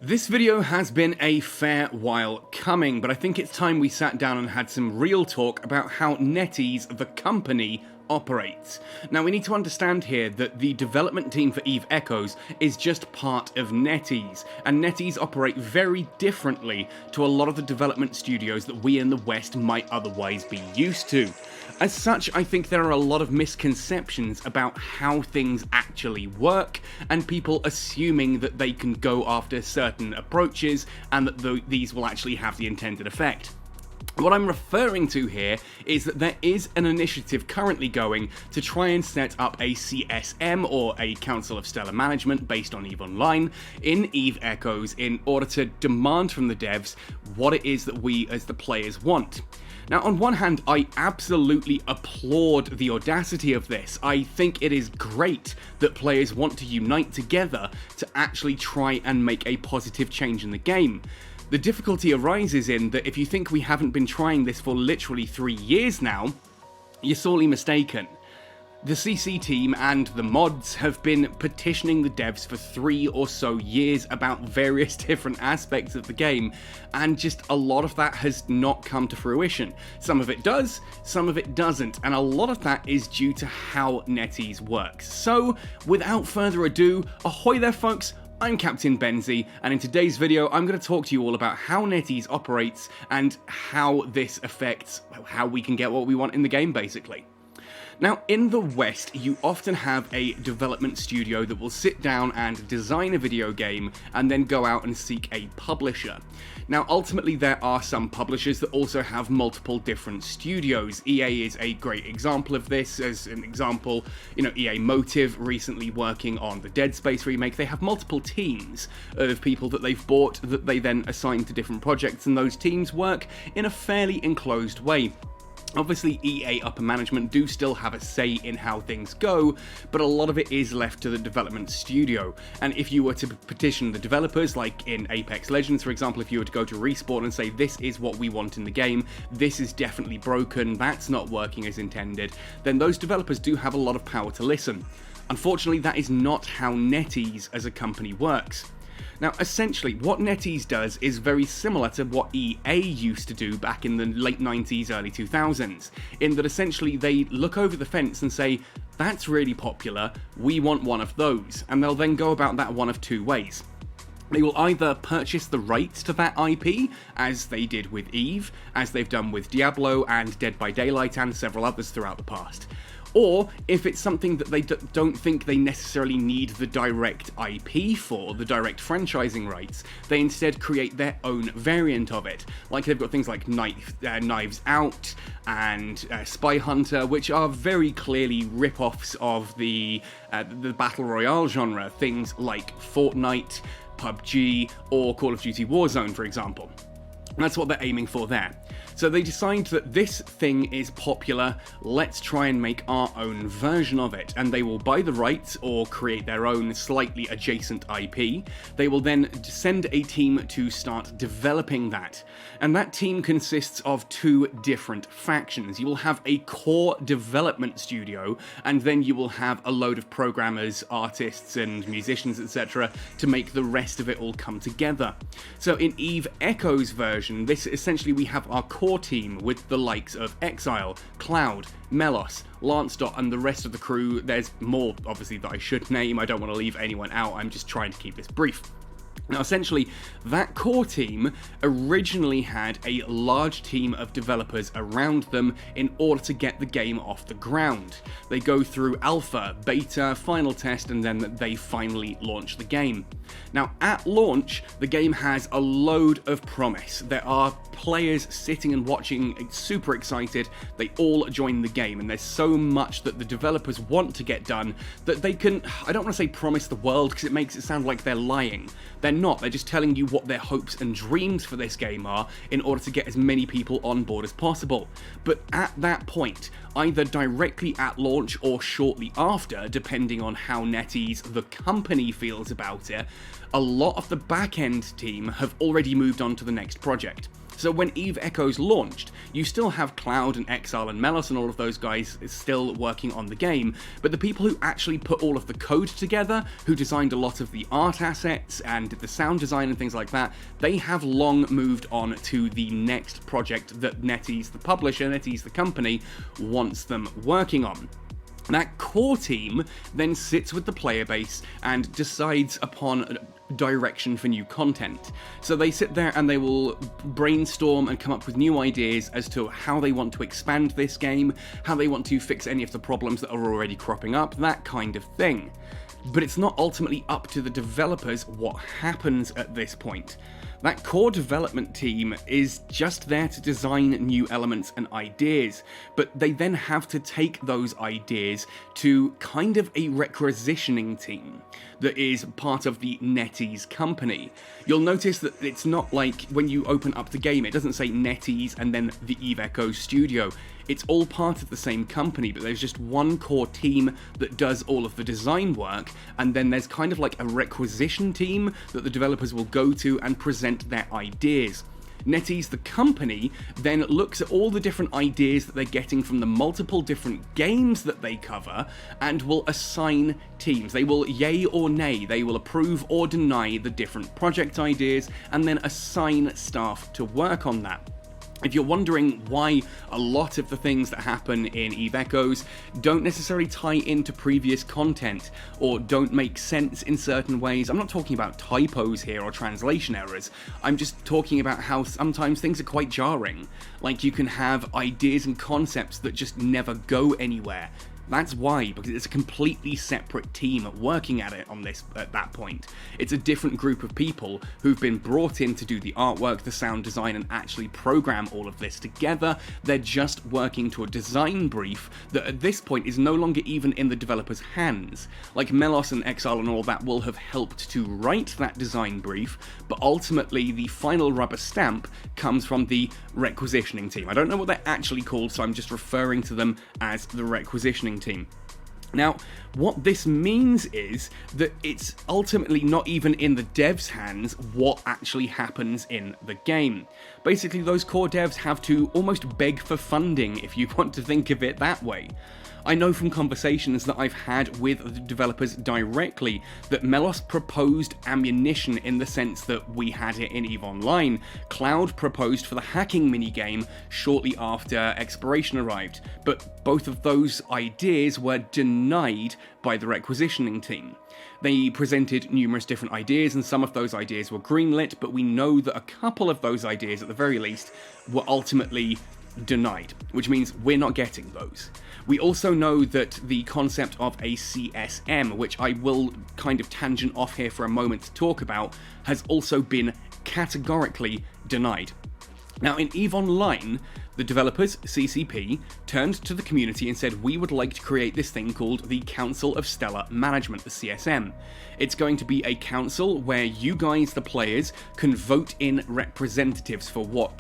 This video has been a fair while coming, but I think it's time we sat down and had some real talk about how NetEase, the company, operates. Now we need to understand here that the development team for Eve Echoes is just part of NetEase, and NetEase operate very differently to a lot of the development studios that we in the West might otherwise be used to. As such, I think there are a lot of misconceptions about how things actually work, and people assuming that they can go after certain approaches and that these will actually have the intended effect. What I'm referring to here is that there is an initiative currently going to try and set up a CSM, or a Council of Stellar Management, based on EVE Online in Eve Echoes in order to demand from the devs what it is that we as the players want. Now, on one hand, I absolutely applaud the audacity of this. I think it is great that players want to unite together to actually try and make a positive change in the game. The difficulty arises in that if you think we haven't been trying this for literally 3 years now, you're sorely mistaken. The CC team and the mods have been petitioning the devs for 3 or so years about various different aspects of the game, and just a lot of that has not come to fruition. Some of it does, some of it doesn't, and a lot of that is due to how NetEase works. So, without further ado, ahoy there folks! I'm Captain Benzie, and in today's video I'm going to talk to you all about how NetEase operates and how this affects how we can get what we want in the game, basically. Now, in the West, you often have a development studio that will sit down and design a video game and then go out and seek a publisher. Now, ultimately, there are some publishers that also have multiple different studios. EA is a great example of this. As an example, EA Motive recently working on the Dead Space remake. They have multiple teams of people that they've bought that they then assign to different projects, and those teams work in a fairly enclosed way. Obviously, EA upper management do still have a say in how things go, but a lot of it is left to the development studio. And if you were to petition the developers, like in Apex Legends, for example, if you were to go to Respawn and say, this is what we want in the game, this is definitely broken, that's not working as intended, then those developers do have a lot of power to listen. Unfortunately, that is not how NetEase as a company works. Now, essentially, what NetEase does is very similar to what EA used to do back in the late 90s, early 2000s, in that essentially they look over the fence and say, that's really popular, we want one of those, and they'll then go about that one of two ways. They will either purchase the rights to that IP, as they did with EVE, as they've done with Diablo and Dead by Daylight and several others throughout the past. Or, if it's something that they don't think they necessarily need the direct IP for, the direct franchising rights, they instead create their own variant of it. Like they've got things like Knives Out and Spy Hunter, which are very clearly rip-offs of the Battle Royale genre, things like Fortnite, PUBG, or Call of Duty Warzone, for example. And that's what they're aiming for there. So they decide that this thing is popular, let's try and make our own version of it, and they will buy the rights or create their own slightly adjacent IP. They will then send a team to start developing that, and that team consists of 2 different factions. You will have a core development studio, and then you will have a load of programmers, artists, and musicians, etc., to make the rest of it all come together. So in Eve Echoes version, this essentially we have our core team with the likes of Exile, Cloud, Melos, Lancedot, and the rest of the crew. There's more, obviously, that I should name. I don't want to leave anyone out. I'm just trying to keep this brief. Now, essentially, that core team originally had a large team of developers around them in order to get the game off the ground. They go through alpha, beta, final test, and then they finally launch the game. Now, at launch, the game has a load of promise. There are players sitting and watching, super excited. They all join the game, and there's so much that the developers want to get done that they can, I don't want to say promise the world, because it makes it sound like they're lying. They're not, they're just telling you what their hopes and dreams for this game are in order to get as many people on board as possible. But at that point, either directly at launch or shortly after, depending on how NetEase, the company, feels about it, a lot of the back-end team have already moved on to the next project. So when Eve Echoes launched, you still have Cloud and Exile and Melos and all of those guys still working on the game, but the people who actually put all of the code together, who designed a lot of the art assets and did the sound design and things like that, they have long moved on to the next project that NetEase, the publisher, NetEase, the company, wants them working on. That core team then sits with the player base and decides upon direction for new content. So they sit there and they will brainstorm and come up with new ideas as to how they want to expand this game, how they want to fix any of the problems that are already cropping up, that kind of thing. But it's not ultimately up to the developers what happens at this point. That core development team is just there to design new elements and ideas, but they then have to take those ideas to kind of a requisitioning team that is part of the NetEase company. You'll notice that it's not like when you open up the game, it doesn't say NetEase and then the Eve Echoes studio. It's all part of the same company, but there's just one core team that does all of the design work, and then there's kind of like a requisition team that the developers will go to and present their ideas. NetEase, the company, then looks at all the different ideas that they're getting from the multiple different games that they cover and will assign teams. They will yay or nay, they will approve or deny the different project ideas and then assign staff to work on that. If you're wondering why a lot of the things that happen in Eve Echoes don't necessarily tie into previous content or don't make sense in certain ways, I'm not talking about typos here or translation errors, I'm just talking about how sometimes things are quite jarring. Like you can have ideas and concepts that just never go anywhere. That's why, because it's a completely separate team working at it at that point. It's a different group of people who've been brought in to do the artwork, the sound design, and actually program all of this together. They're just working to a design brief that at this point is no longer even in the developer's hands. Like Melos and Exile and all that will have helped to write that design brief, but ultimately the final rubber stamp comes from the requisitioning team. I don't know what they're actually called, so I'm just referring to them as the requisitioning team. Now, what this means is that it's ultimately not even in the devs' hands what actually happens in the game. Basically, those core devs have to almost beg for funding, if you want to think of it that way. I know from conversations that I've had with the developers directly that Melos proposed ammunition in the sense that we had it in EVE Online. Cloud proposed for the hacking minigame shortly after Exploration arrived, but both of those ideas were denied by the requisitioning team. They presented numerous different ideas and some of those ideas were greenlit, but we know that a couple of those ideas at the very least were ultimately denied, which means we're not getting those. We also know that the concept of a CSM, which I will kind of tangent off here for a moment to talk about, has also been categorically denied. Now, in EVE Online, the developers, CCP, turned to the community and said, we would like to create this thing called the Council of Stellar Management, the CSM. It's going to be a council where you guys, the players, can vote in representatives for what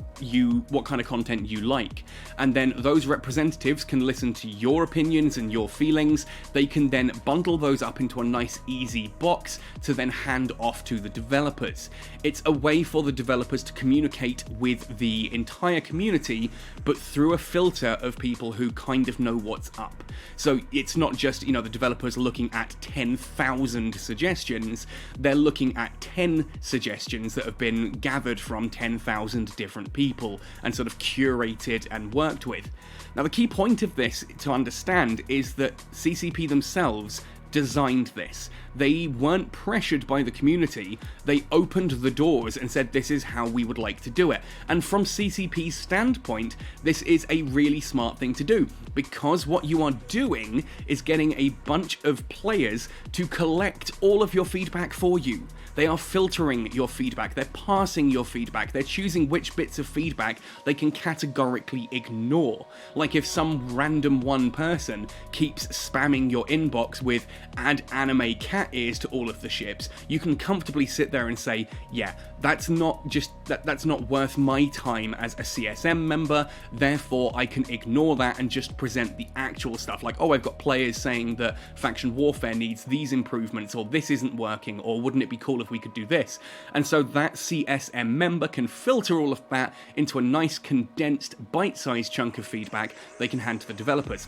kind of content you like. And then those representatives can listen to your opinions and your feelings. They can then bundle those up into a nice, easy box to then hand off to the developers. It's a way for the developers to communicate with the entire community, but through a filter of people who kind of know what's up. So it's not just, the developers looking at 10,000 suggestions, they're looking at 10 suggestions that have been gathered from 10,000 different people and sort of curated and worked with. Now, the key point of this to understand is that CCP themselves designed this. They weren't pressured by the community, they opened the doors and said this is how we would like to do it. And from CCP's standpoint, this is a really smart thing to do, because what you are doing is getting a bunch of players to collect all of your feedback for you. They are filtering your feedback, they're parsing your feedback, they're choosing which bits of feedback they can categorically ignore. Like if some random one person keeps spamming your inbox with "add anime cat" that is to all of the ships, you can comfortably sit there and say, yeah, that's not worth my time as a CSM member, therefore I can ignore that and just present the actual stuff, like, oh, I've got players saying that faction warfare needs these improvements, or this isn't working, or wouldn't it be cool if we could do this? And so that CSM member can filter all of that into a nice condensed bite-sized chunk of feedback they can hand to the developers.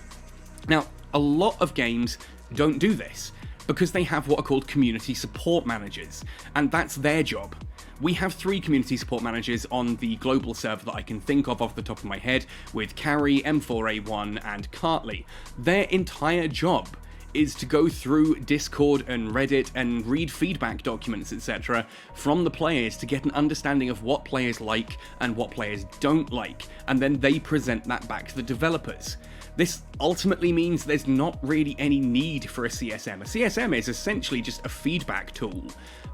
Now, a lot of games don't do this, because they have what are called community support managers, and that's their job. We have 3 community support managers on the global server that I can think of off the top of my head, with Carrie, M4A1, and Cartley. Their entire job is to go through Discord and Reddit and read feedback documents, etc. from the players to get an understanding of what players like and what players don't like, and then they present that back to the developers. This ultimately means there's not really any need for a CSM. A CSM is essentially just a feedback tool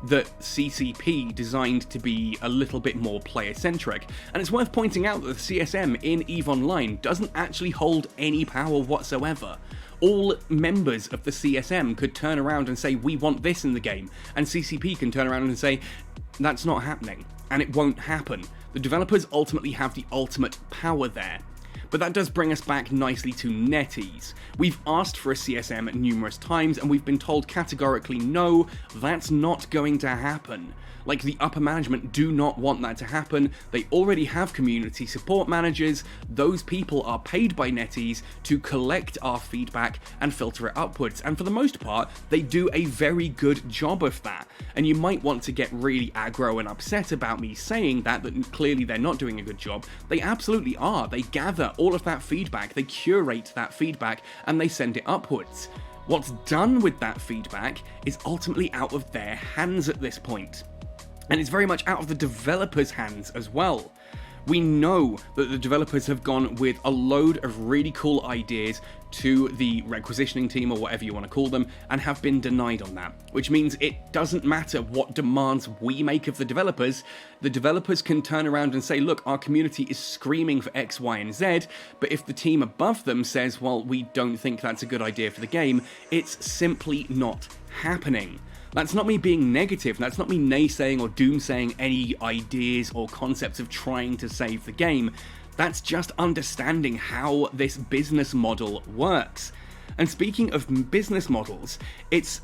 that CCP designed to be a little bit more player-centric. And it's worth pointing out that the CSM in EVE Online doesn't actually hold any power whatsoever. All members of the CSM could turn around and say, we want this in the game, and CCP can turn around and say, that's not happening, and it won't happen. The developers ultimately have the ultimate power there. But that does bring us back nicely to NetEase. We've asked for a CSM numerous times, and we've been told categorically, no, that's not going to happen. Like, the upper management do not want that to happen. They already have community support managers. Those people are paid by NetEase to collect our feedback and filter it upwards. And for the most part, they do a very good job of that. And you might want to get really aggro and upset about me saying that clearly they're not doing a good job. They absolutely are. They gather all of that feedback, they curate that feedback, and they send it upwards. What's done with that feedback is ultimately out of their hands at this point. And it's very much out of the developers' hands as well. We know that the developers have gone with a load of really cool ideas to the requisitioning team, or whatever you want to call them, and have been denied on that. Which means it doesn't matter what demands we make of the developers can turn around and say, look, our community is screaming for X, Y, and Z, but if the team above them says, well, we don't think that's a good idea for the game, it's simply not happening. That's not me being negative, that's not me naysaying or doomsaying any ideas or concepts of trying to save the game. That's just understanding how this business model works. And speaking of business models, it's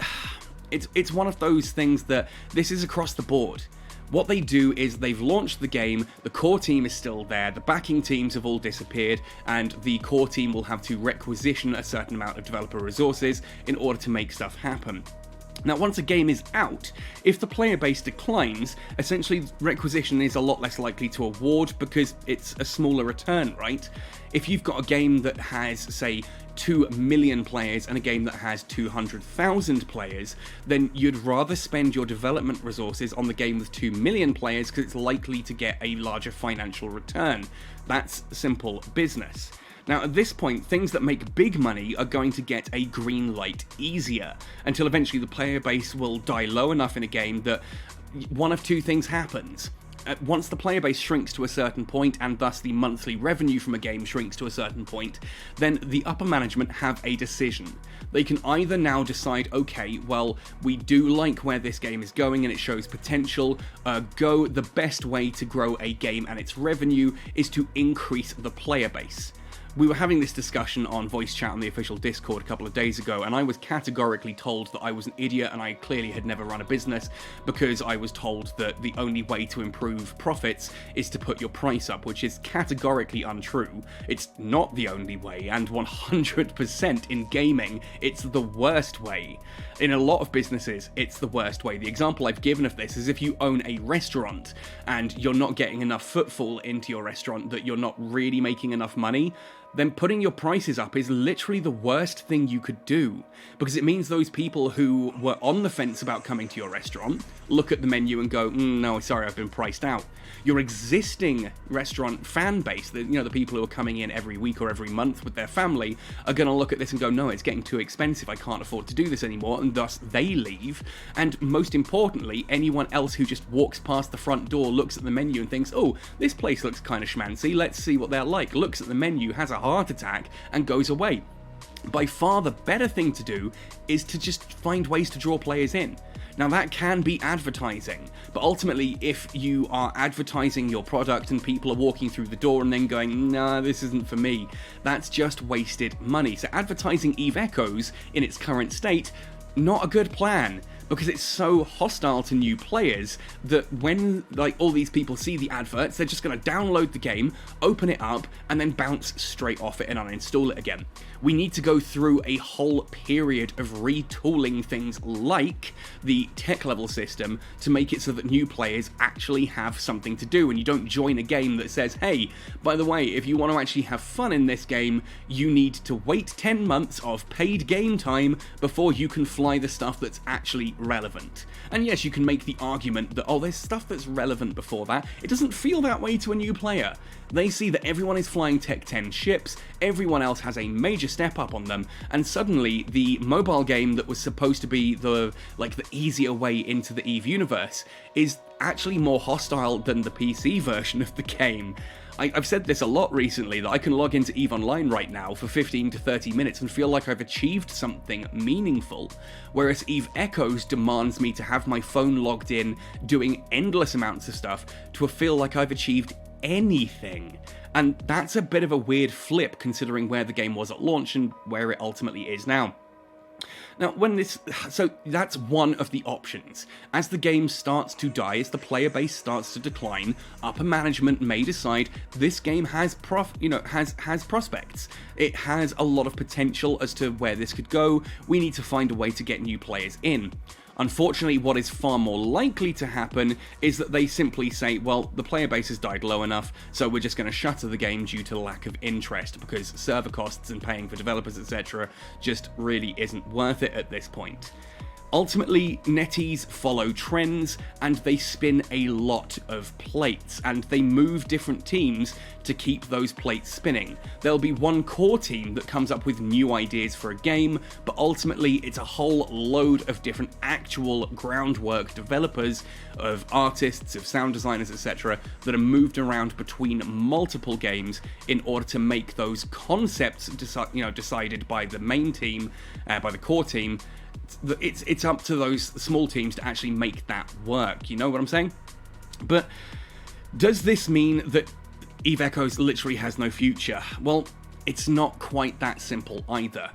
one of those things that this is across the board. What they do is they've launched the game, the core team is still there, the backing teams have all disappeared, and the core team will have to requisition a certain amount of developer resources in order to make stuff happen. Now, once a game is out, if the player base declines, essentially requisition is a lot less likely to award because it's a smaller return, right? If you've got a game that has, say, 2 million players and a game that has 200,000 players, then you'd rather spend your development resources on the game with 2 million players because it's likely to get a larger financial return. That's simple business. Now, at this point, things that make big money are going to get a green light easier, until eventually the player base will die low enough in a game that one of two things happens. Once the player base shrinks to a certain point, and thus the monthly revenue from a game shrinks to a certain point, then the upper management have a decision. They can either now decide, okay, well, we do like where this game is going and it shows potential, the best way to grow a game and its revenue is to increase the player base. We were having this discussion on voice chat on the official Discord a couple of days ago, and I was categorically told that I was an idiot and I clearly had never run a business, because I was told that the only way to improve profits is to put your price up, which is categorically untrue. It's not the only way, and 100% in gaming, it's the worst way. In a lot of businesses, it's the worst way. The example I've given of this is if you own a restaurant and you're not getting enough footfall into your restaurant, that you're not really making enough money, then putting your prices up is literally the worst thing you could do, because it means those people who were on the fence about coming to your restaurant look at the menu and go, no, sorry, I've been priced out. Your existing restaurant fan base, the people who are coming in every week or every month with their family, are going to look at this and go, no, it's getting too expensive, I can't afford to do this anymore, and thus they leave. And most importantly, anyone else who just walks past the front door, looks at the menu and thinks, oh, this place looks kind of schmancy, let's see what they're like, looks at the menu, has a heart attack, and goes away. By far the better thing to do is to just find ways to draw players in. Now that can be advertising, but ultimately if you are advertising your product and people are walking through the door and then going, nah, this isn't for me, that's just wasted money. So advertising Eve Echoes in its current state, not a good plan, because it's so hostile to new players that when like all these people see the adverts, they're just going to download the game, open it up, and then bounce straight off it and uninstall it again. We need to go through a whole period of retooling things like the tech level system to make it so that new players actually have something to do, and you don't join a game that says, hey, by the way, if you want to actually have fun in this game, you need to wait 10 months of paid game time before you can fly the stuff that's actually relevant. And yes, you can make the argument that, oh, there's stuff that's relevant before that. It doesn't feel that way to a new player. They see that everyone is flying Tech 10 ships, everyone else has a major step up on them, and suddenly the mobile game that was supposed to be the easier way into the EVE universe is actually more hostile than the PC version of the game. I've said this a lot recently, that I can log into EVE Online right now for 15 to 30 minutes and feel like I've achieved something meaningful, whereas EVE Echoes demands me to have my phone logged in, doing endless amounts of stuff, to feel like I've achieved anything. And that's a bit of a weird flip considering where the game was at launch and where it ultimately is now. Now, so that's one of the options. As the game starts to die, as the player base starts to decline, upper management may decide this game has prospects. It has a lot of potential as to where this could go. We need to find a way to get new players in. Unfortunately, what is far more likely to happen is that they simply say, well, the player base has died low enough, so we're just going to shutter the game due to lack of interest, because server costs and paying for developers, etc. just really isn't worth it at this point. Ultimately, NetEase follow trends, and they spin a lot of plates, and they move different teams to keep those plates spinning. There'll be one core team that comes up with new ideas for a game, but ultimately it's a whole load of different actual groundwork developers, of artists, of sound designers, etc., that are moved around between multiple games in order to make those concepts decided by the main team, by the core team. It's up to those small teams to actually make that work, you know what I'm saying? But does this mean that EVE Echoes literally has no future? Well, it's not quite that simple either.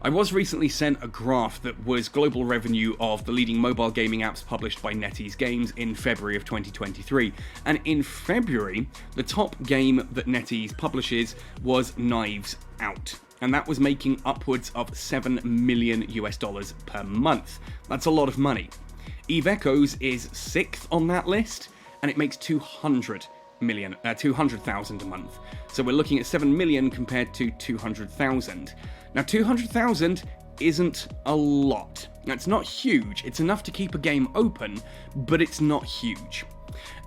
I was recently sent a graph that was global revenue of the leading mobile gaming apps published by NetEase Games in February of 2023, and in February, the top game that NetEase publishes was Knives Out. And that was making upwards of $7 million per month. That's a lot of money. EVE Echoes is 6th on that list, and it makes $200,000 a month. So we're looking at 7 million compared to 200,000. Now 200,000 isn't a lot. Now, it's not huge. It's enough to keep a game open, but it's not huge.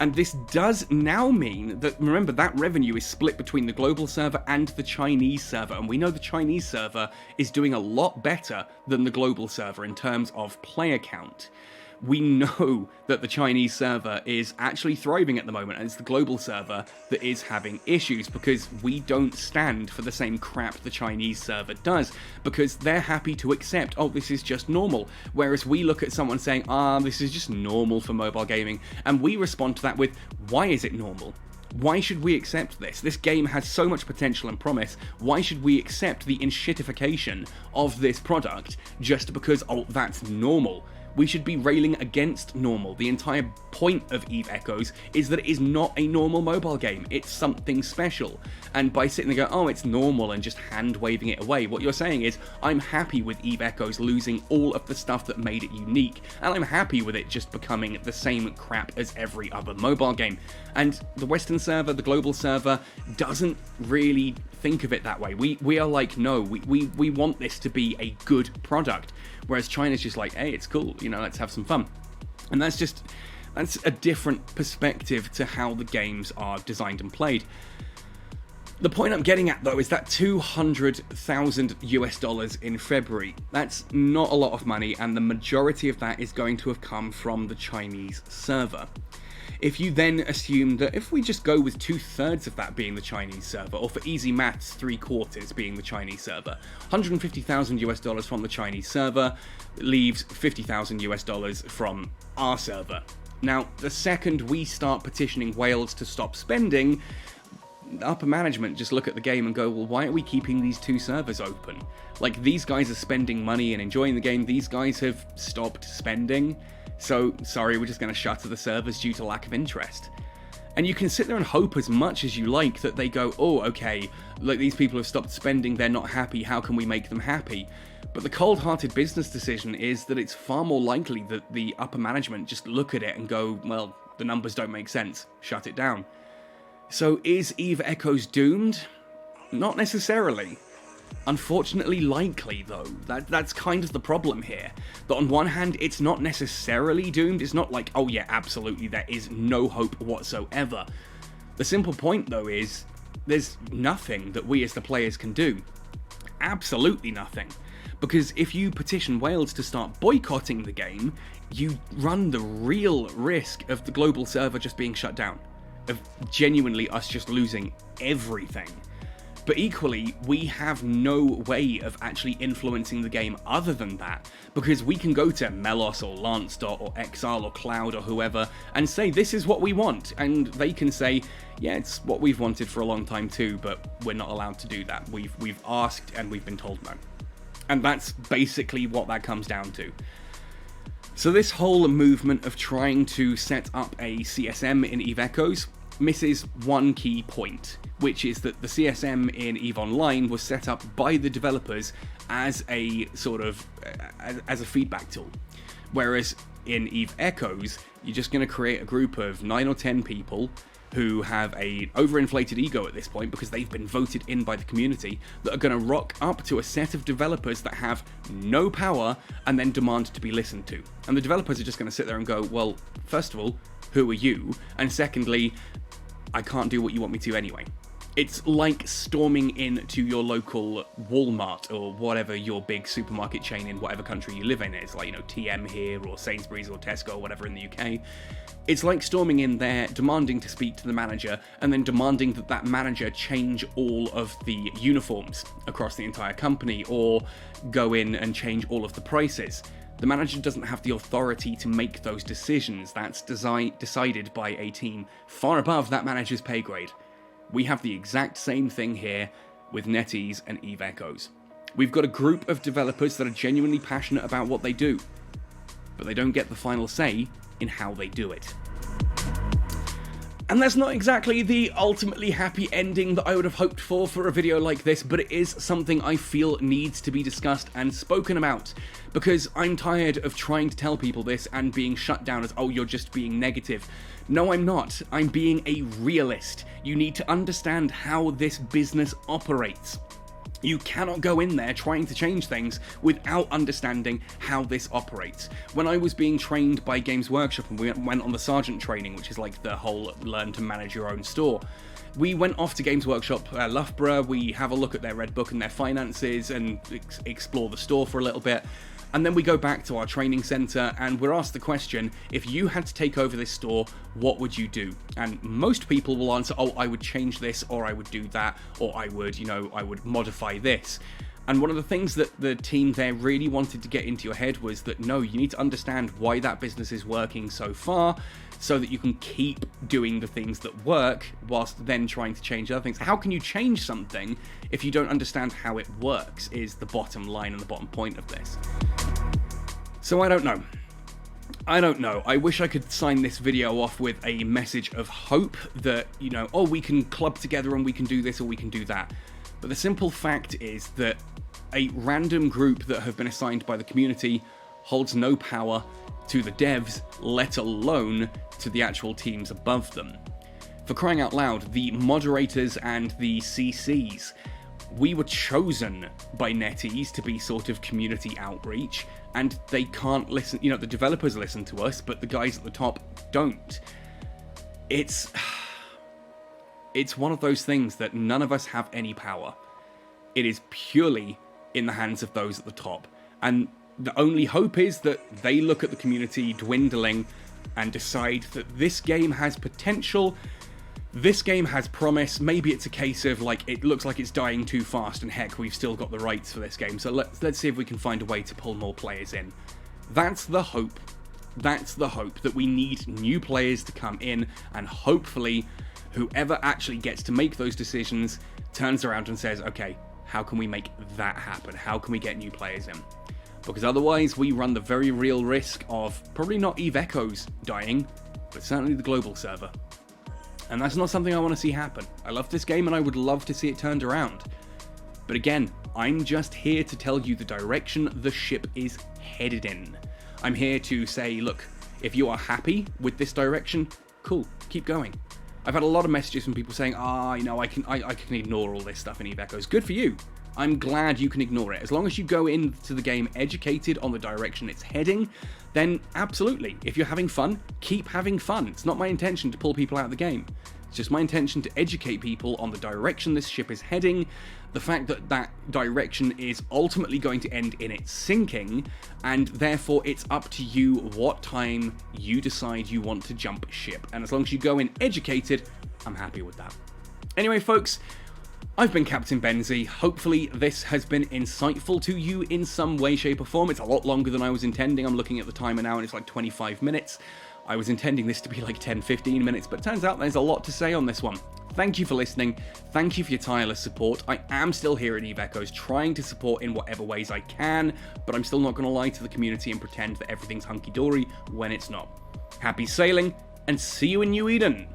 And this does now mean that, remember, that revenue is split between the global server and the Chinese server, and we know the Chinese server is doing a lot better than the global server in terms of player count. We know that the Chinese server is actually thriving at the moment, and it's the global server that is having issues, because we don't stand for the same crap the Chinese server does, because they're happy to accept, oh, this is just normal, whereas we look at someone saying, this is just normal for mobile gaming, and we respond to that with, why is it normal? Why should we accept this? This game has so much potential and promise. Why should we accept the enshittification of this product just because, oh, that's normal? We should be railing against normal. The entire point of EVE Echoes is that it is not a normal mobile game. It's something special. And by sitting there going, oh, it's normal, and just hand-waving it away, what you're saying is, I'm happy with EVE Echoes losing all of the stuff that made it unique, and I'm happy with it just becoming the same crap as every other mobile game. And the Western server, the global server, doesn't really think of it that way. We are like, no, we want this to be a good product. Whereas China's just like, hey, it's cool, let's have some fun. And that's a different perspective to how the games are designed and played. The point I'm getting at, though, is that $200,000 in February. That's not a lot of money, and the majority of that is going to have come from the Chinese server. If you then assume that if we just go with 2/3 of that being the Chinese server, or for easy maths, 3/4 being the Chinese server, $150,000 from the Chinese server leaves $50,000 from our server. Now, the second we start petitioning whales to stop spending, upper management just look at the game and go, well, why are we keeping these two servers open? Like, these guys are spending money and enjoying the game, these guys have stopped spending, so sorry, we're just going to shutter the servers due to lack of interest. And you can sit there and hope as much as you like that they go, oh, okay, look, these people have stopped spending, they're not happy, how can we make them happy? But the cold-hearted business decision is that it's far more likely that the upper management just look at it and go, well, the numbers don't make sense, shut it down. So is Eve Echoes doomed? Not necessarily. Unfortunately likely, though. That's kind of the problem here. That on one hand, it's not necessarily doomed. It's not like, oh yeah, absolutely, there is no hope whatsoever. The simple point, though, is there's nothing that we as the players can do. Absolutely nothing. Because if you petition Wales to start boycotting the game, you run the real risk of the global server just being shut down. Of genuinely us just losing everything. But equally, we have no way of actually influencing the game other than that, because we can go to Melos or Lancedot or Exile or Cloud or whoever and say this is what we want, and they can say, yeah, it's what we've wanted for a long time too, but we're not allowed to do that. We've asked and we've been told no. And that's basically what that comes down to. So this whole movement of trying to set up a CSM in EVE Echoes misses one key point, which is that the CSM in EVE Online was set up by the developers as a sort of as a feedback tool, whereas in EVE Echoes you're just going to create a group of 9 or 10 people who have a overinflated ego at this point because they've been voted in by the community, that are going to rock up to a set of developers that have no power and then demand to be listened to. And the developers are just going to sit there and go, well, first of all, who are you? And secondly, I can't do what you want me to anyway. It's like storming into your local Walmart or whatever your big supermarket chain in whatever country you live in is, like, you know, TM here or Sainsbury's or Tesco or whatever in the UK. It's like storming in there, demanding to speak to the manager, and then demanding that that manager change all of the uniforms across the entire company, or go in and change all of the prices. The manager doesn't have the authority to make those decisions. That's decided by a team far above that manager's pay grade. We have the exact same thing here with NetEase and EVE Echoes. We've got a group of developers that are genuinely passionate about what they do, but they don't get the final say in how they do it. And that's not exactly the ultimately happy ending that I would have hoped for a video like this, but it is something I feel needs to be discussed and spoken about, because I'm tired of trying to tell people this and being shut down as, oh, you're just being negative. No, I'm not. I'm being a realist. You need to understand how this business operates. You cannot go in there trying to change things without understanding how this operates. When I was being trained by Games Workshop and we went on the Sergeant training, which is like the whole learn to manage your own store, we went off to Games Workshop Loughborough, we have a look at their Red Book and their finances and explore the store for a little bit. And then we go back to our training centre and we're asked the question, if you had to take over this store, what would you do? And most people will answer, oh, I would change this, or I would do that, or I would, I would modify this. And one of the things that the team there really wanted to get into your head was that, no, you need to understand why that business is working so far, so that you can keep doing the things that work whilst then trying to change other things. How can you change something if you don't understand how it works, is the bottom line and the bottom point of this. So I don't know. I wish I could sign this video off with a message of hope that, oh, we can club together and we can do this or we can do that. But the simple fact is that a random group that have been assigned by the community holds no power to the devs, let alone to the actual teams above them. For crying out loud, the moderators and the CCs, we were chosen by NetEase to be sort of community outreach, and they can't listen, the developers listen to us, but the guys at the top don't. It's one of those things that none of us have any power. It is purely in the hands of those at the top, and the only hope is that they look at the community dwindling and decide that this game has potential, this game has promise. Maybe it's a case of, like, it looks like it's dying too fast, and heck, we've still got the rights for this game, so let's see if we can find a way to pull more players in. That's the hope. That's the hope, that we need new players to come in, and hopefully whoever actually gets to make those decisions turns around and says, okay, how can we make that happen? How can we get new players in? Because otherwise we run the very real risk of probably not Eve Echoes dying, but certainly the global server. And that's not something I want to see happen. I love this game and I would love to see it turned around. But again, I'm just here to tell you the direction the ship is headed in. I'm here to say, look, if you are happy with this direction, cool, keep going. I've had a lot of messages from people saying, you know, I can ignore all this stuff in Eve Echoes. Good for you. I'm glad you can ignore it. As long as you go into the game educated on the direction it's heading, then absolutely. If you're having fun, keep having fun. It's not my intention to pull people out of the game. It's just my intention to educate people on the direction this ship is heading, the fact that that direction is ultimately going to end in its sinking, and therefore it's up to you what time you decide you want to jump ship. And as long as you go in educated, I'm happy with that. Anyway, folks, I've been Captain Benzie. Hopefully this has been insightful to you in some way, shape or form. It's a lot longer than I was intending. I'm looking at the timer now and it's like 25 minutes. I was intending this to be like 10-15 minutes, but it turns out there's a lot to say on this one. Thank you for listening. Thank you for your tireless support. I am still here at Eve Echoes, trying to support in whatever ways I can, but I'm still not going to lie to the community and pretend that everything's hunky-dory when it's not. Happy sailing, and see you in New Eden!